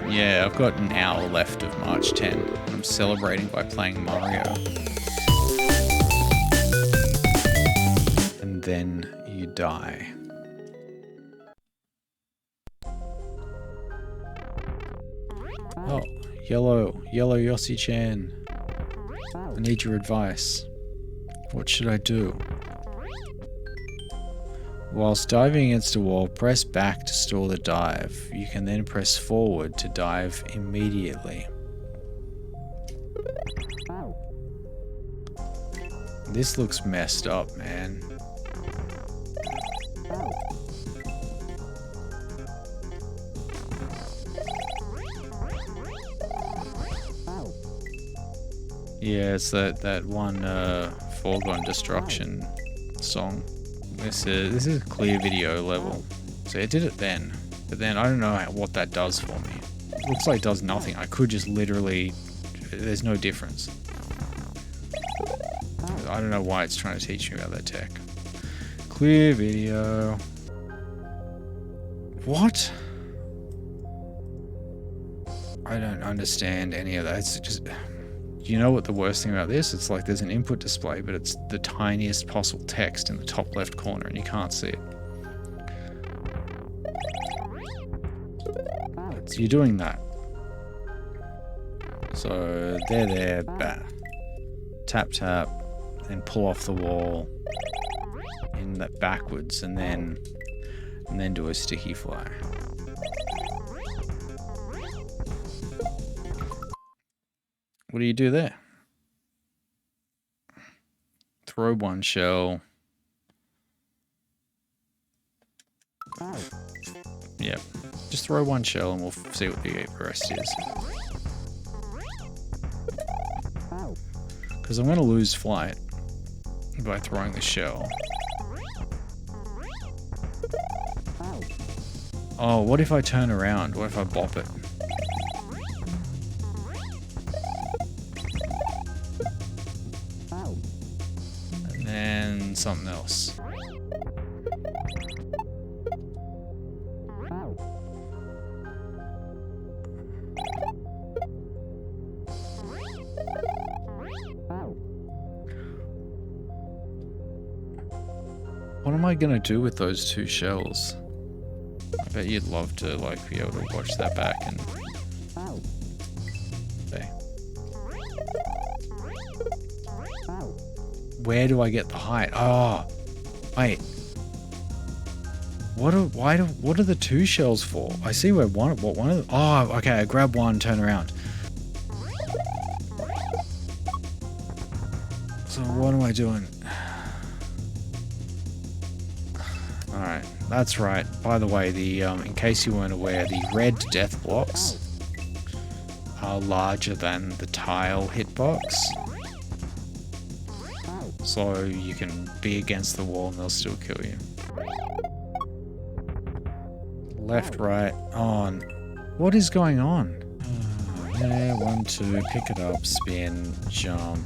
Yeah, I've got an hour left of March 10. I'm celebrating by playing Mario. And then you die. Oh, yellow Yossi-chan. I need your advice. What should I do? Whilst diving against a wall, press back to stall the dive. You can then press forward to dive immediately. This looks messed up, man. Yeah, it's that one Foregone Destruction song. This is a clear video level. So it did it then. But then I don't know what that does for me. It looks like it does nothing. I could just literally... There's no difference. I don't know why it's trying to teach me about that tech. Clear video. What? I don't understand any of that. It's just... You know what the worst thing about this? It's like there's an input display, but it's the tiniest possible text in the top left corner and you can't see it. So you're doing that. So there, bah. Tap, tap, then pull off the wall in that backwards and then do a sticky fly. What do you do there? Throw one shell. Yep. Just throw one shell and we'll see what the rest is. Because I'm going to lose flight by throwing the shell. Oh, what if I turn around? What if I bop it? And something else. What am I gonna do with those two shells? I bet you'd love to like be able to watch that back and... Okay. Where do I get the height? Oh, wait. What are the two shells for? I see where one of the... Oh, okay, I grab one, turn around. So what am I doing? Alright, that's right. By the way, the in case you weren't aware, the red death blocks are larger than the tile hitbox. So you can be against the wall and they'll still kill you. Left, right, on. What is going on? There, 1, 2, pick it up, spin, jump.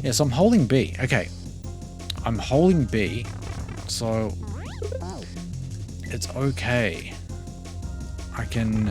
Yes, I'm holding B. Okay. I'm holding B, so it's okay. I can,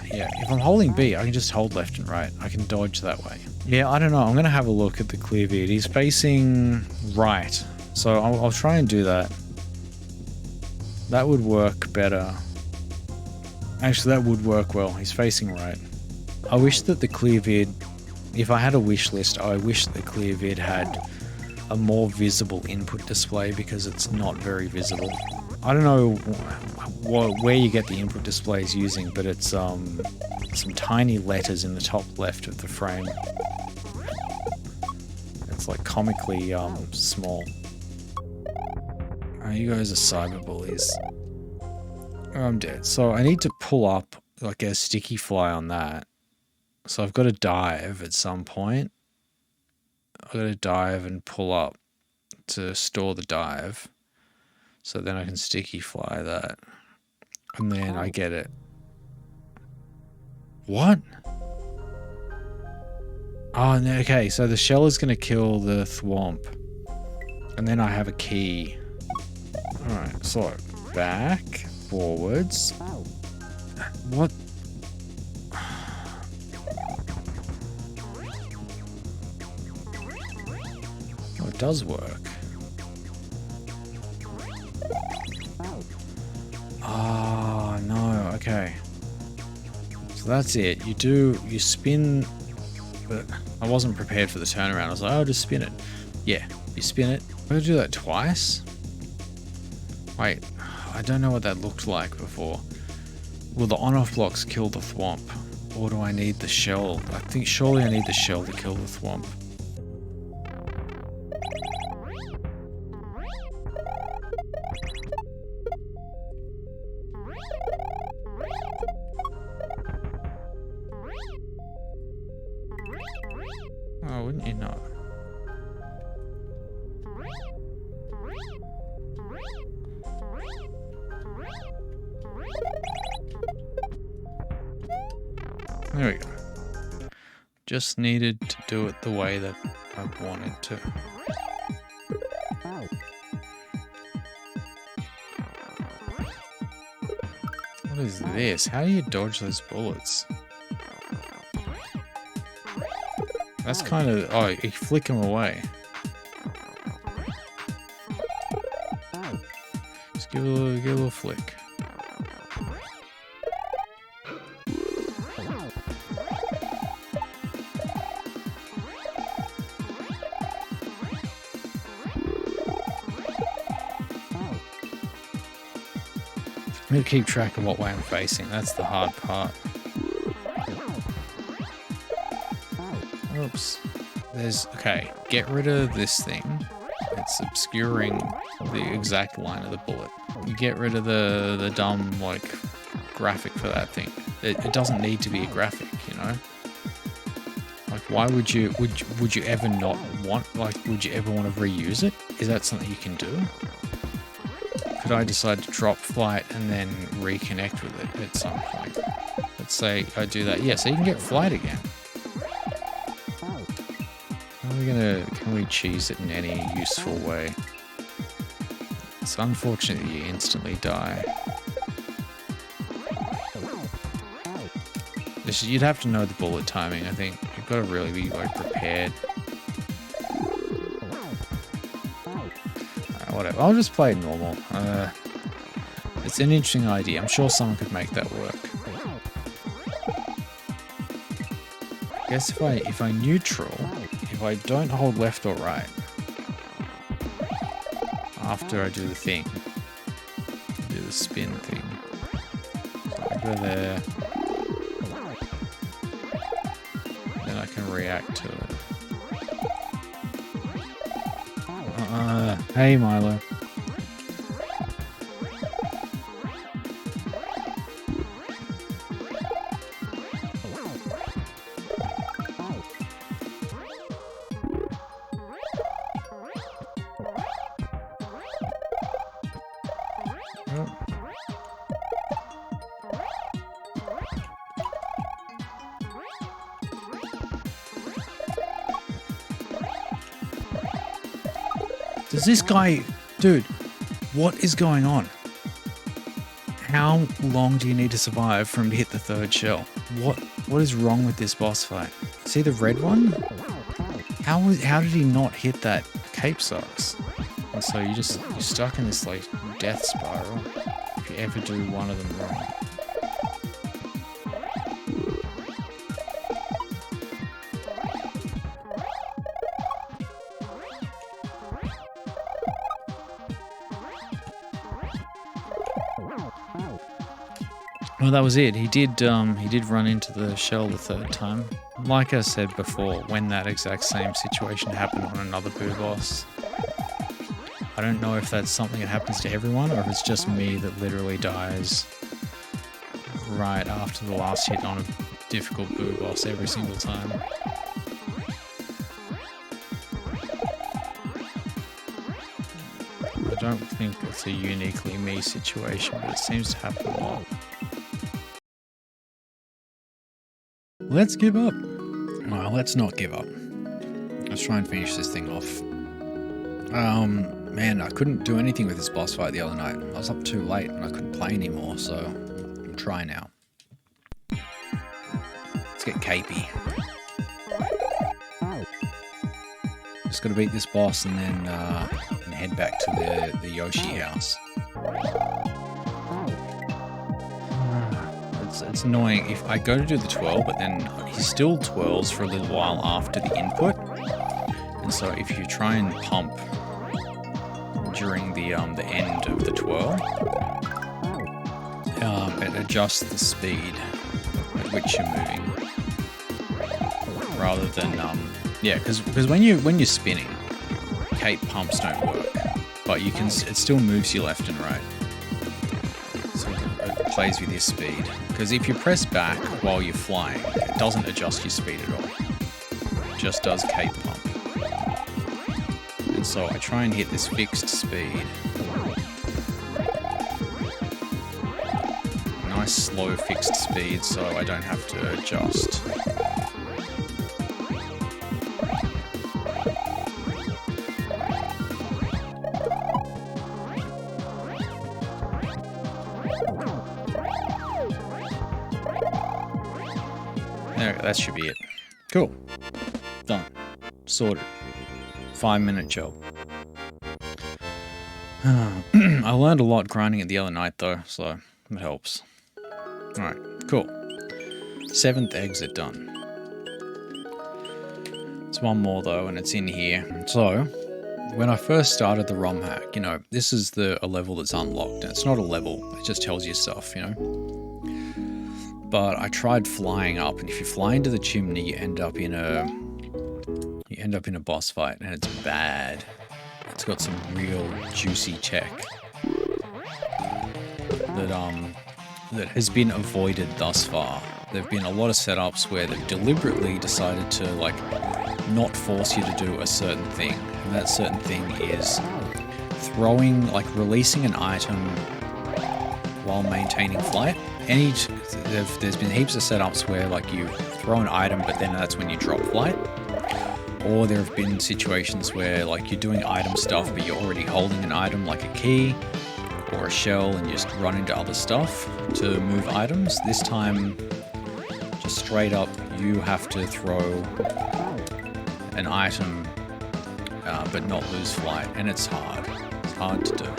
yeah, if I'm holding B, I can just hold left and right. I can dodge that way. Yeah, I don't know. I'm going to have a look at the clear vid. He's facing right, so I'll try and do that. That would work better. Actually, that would work well. He's facing right. I wish that the clear vid, if I had a wish list, I wish the clear vid had a more visible input display because it's not very visible. I don't know where you get the input displays using, but it's some tiny letters in the top left of the frame. It's like comically small. You guys are cyber bullies. I'm dead. So I need to pull up like a sticky fly on that. So I've got to dive at some point. I've got to dive and pull up to store the dive. So then I can sticky fly that. And then I get it. What? Oh, no, okay. So the shell is going to kill the thwomp. And then I have a key. Alright, so back, forwards. What? Oh, it does work. Oh, no. Okay. So that's it. You spin, but I wasn't prepared for the turnaround. I was like, oh, just spin it. Yeah, you spin it. I'm going to do that twice. Wait, I don't know what that looked like before. Will the on-off blocks kill the thwomp? Or do I need the shell? I think surely I need the shell to kill the thwomp. Oh, wouldn't you not? There we go. Just needed to do it the way that I wanted to. What is this? How do you dodge those bullets? That's kind of... Oh, you flick them away. Just give it a little flick. I need to keep track of what way I'm facing. That's the hard part. Oops. Okay, get rid of this thing. It's obscuring the exact line of the bullet. You get rid of the dumb, like, graphic for that thing. It doesn't need to be a graphic, you know? Like, why would you ever not want, like, would you ever want to reuse it? Is that something you can do? Could I decide to drop flight and then reconnect with it at some point? Let's say I do that. Yeah, so you can get flight again. Can we cheese it in any useful way? It's unfortunate that you instantly die. You'd have to know the bullet timing, I think. You've got to really be, like, prepared. Whatever. I'll just play normal. It's an interesting idea. I'm sure someone could make that work. I guess if I neutral, if I don't hold left or right after I do the thing, do the spin thing. So I go there, then I can react to it. Hey Milo. Does this guy... Dude, what is going on? How long do you need to survive for him to hit the third shell? What is wrong with this boss fight? See the red one? How did he not hit that? Cape sucks. And so you're stuck in this, like, death spiral if you ever do one of them wrong. Well, that was it. He did run into the shell the third time. Like I said before, when that exact same situation happened on another Boo boss, I don't know if that's something that happens to everyone or if it's just me that literally dies right after the last hit on a difficult Boo boss every single time. I don't think it's a uniquely me situation, but it seems to happen a lot. Let's give up. Well, let's not give up. Let's try and finish this thing off. Man, I couldn't do anything with this boss fight the other night. I was up too late and I couldn't play anymore, so I'm trying now. Let's get capey. Just gotta beat this boss and then and head back to the Yoshi house. It's annoying. If I go to do the twirl, but then he still twirls for a little while after the input. And so if you try and pump during the end of the twirl, it adjusts the speed at which you're moving, rather than yeah, because when you're spinning, cape pumps don't work, but you can it still moves you left and right, so it plays with your speed. Because if you press back while you're flying, it doesn't adjust your speed at all. It just does cape pump. And so I try and hit this fixed speed. Nice slow fixed speed so I don't have to adjust. There, that should be it. Cool. Done. Sorted. 5-minute job. I learned a lot grinding it the other night though, so it helps. Alright, cool. 7th exit done. There's one more though, and it's in here. So, when I first started the ROM hack, you know, this is a level that's unlocked. And it's not a level, it just tells you stuff, you know? But I tried flying up, and if you fly into the chimney, you end up in a boss fight, and it's bad. It's got some real juicy tech that has been avoided thus far. There've been a lot of setups where they've deliberately decided to like not force you to do a certain thing, and that certain thing is releasing an item while maintaining flight. There's been heaps of setups where like you throw an item, but then that's when you drop flight. Or there have been situations where like you're doing item stuff, but you're already holding an item like a key or a shell, and you just run into other stuff to move items. This time, just straight up, you have to throw an item, but not lose flight, and it's hard. It's hard to do.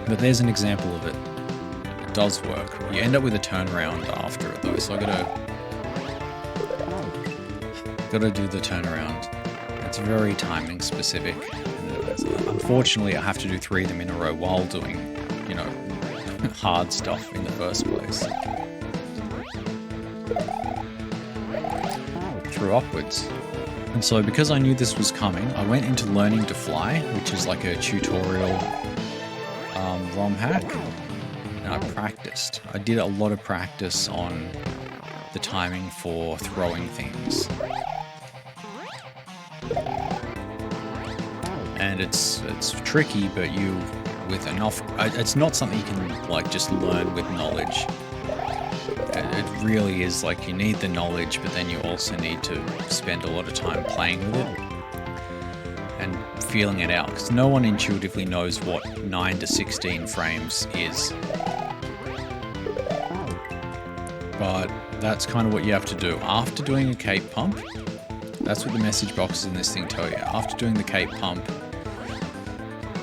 But there's an example of it. It does work. You end up with a turnaround after it though, so I gotta do the turnaround. It's very timing specific. Unfortunately, I have to do 3 of them in a row while doing, you know, hard stuff in the first place. Through upwards. And so because I knew this was coming, I went into learning to fly, which is like a tutorial ROM hack, and I practiced. I did a lot of practice on the timing for throwing things. And it's tricky, but with enough, it's not something you can like just learn with knowledge. It really is like you need the knowledge, but then you also need to spend a lot of time playing with it and feeling it out, because no one intuitively knows what 9 to 16 frames is. But that's kind of what you have to do. After doing a cape pump, that's what the message boxes in this thing tell you. After doing the cape pump,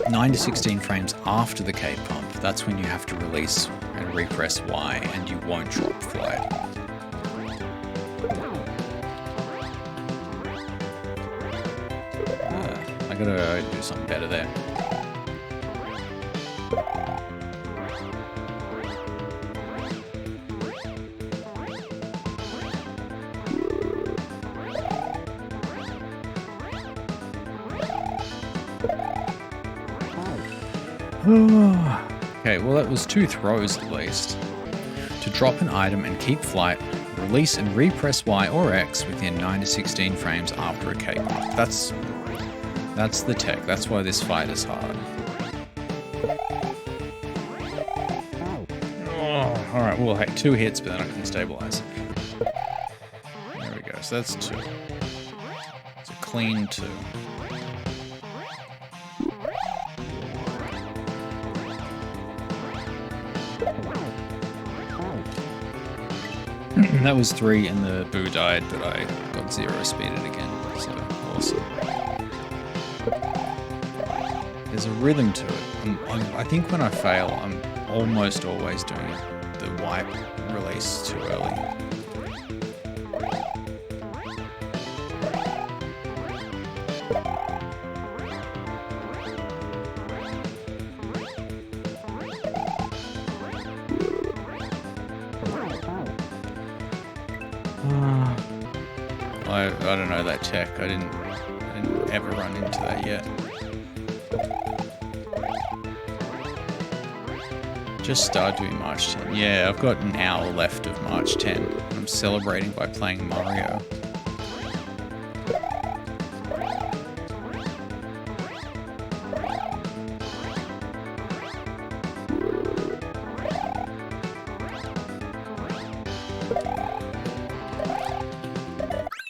9 to 16 frames after the cape pump, that's when you have to release and repress Y, and you won't drop flight. I gotta do something better there. Okay, well that was 2 throws at least. To drop an item and keep flight, release and repress Y or X within 9 to 16 frames after a cape pump. That's the tech. That's why this fight is hard. Oh, alright, well hey, 2 hits, but then I can stabilize. There we go, so that's 2. It's a clean 2. That was 3 and the boo died, but I got 0 speeded again, so awesome. There's a rhythm to it. I think when I fail, I'm almost always doing the wipe release too early. I don't know that tech. I didn't ever run into that yet. Just started doing March 10. Yeah, I've got an hour left of March 10. I'm celebrating by playing Mario.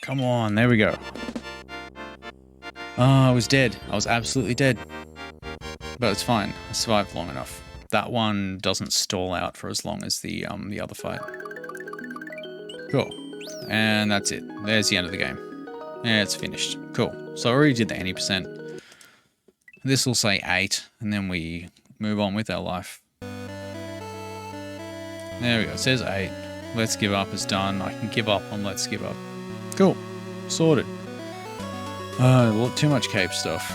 Come on, there we go. Oh, I was dead. I was absolutely dead. But it's fine. I survived long enough. That one doesn't stall out for as long as the other fight. Cool. And that's it. There's the end of the game. Yeah, it's finished. Cool. So I already did the 80%. This will say 8, and then we move on with our life. There we go. It says 8. Let's Give Up is done. I can give up on Let's Give Up. Cool. Sorted. Well, too much cape stuff.